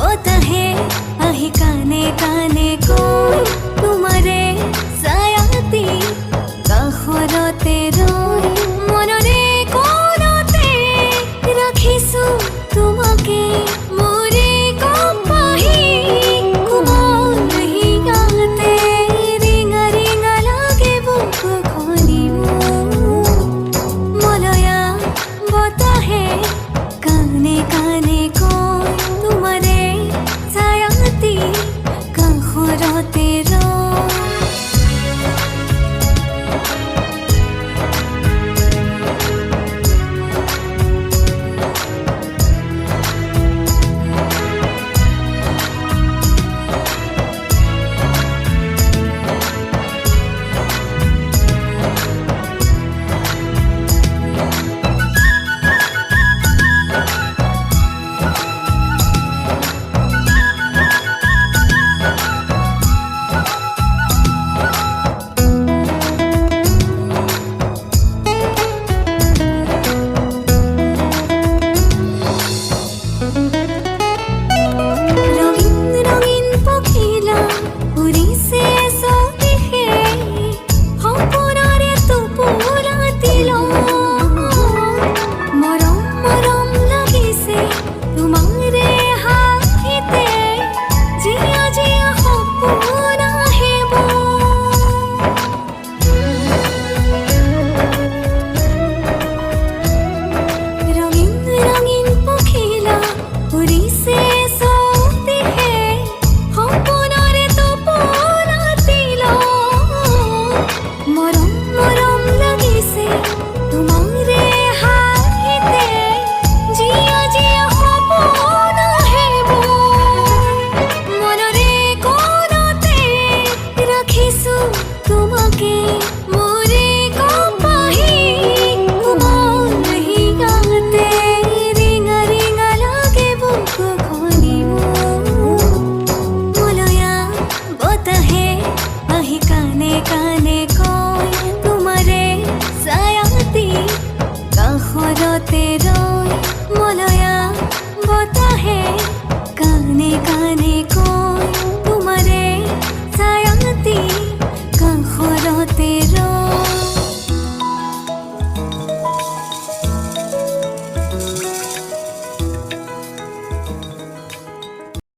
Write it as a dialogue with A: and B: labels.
A: বতাহে আহি কানে কানে কৈ তোমাৰে ছায়াতি কাষৰতে ৰৈ মনৰে কোণতে ৰাখিছো তোমাকে মোৰে কপাহি কোমল হিয়াতে ৰিঙা ৰিঙা লাগে বুকুখনি মলয়া বতাহে কানে কানে কৈ তোমাৰে ছায়াতি কাষৰতে ৰৈ তোমাকে মোরে কপাহি কোমল হিয়াতে ৰিঙা ৰিঙা লাগে বুকুখনি মলয়া বতাহে আহি কানে কানে কৈ তোমাৰে ছায়াতি কাষৰতে ৰৈ মলয়া বতাহে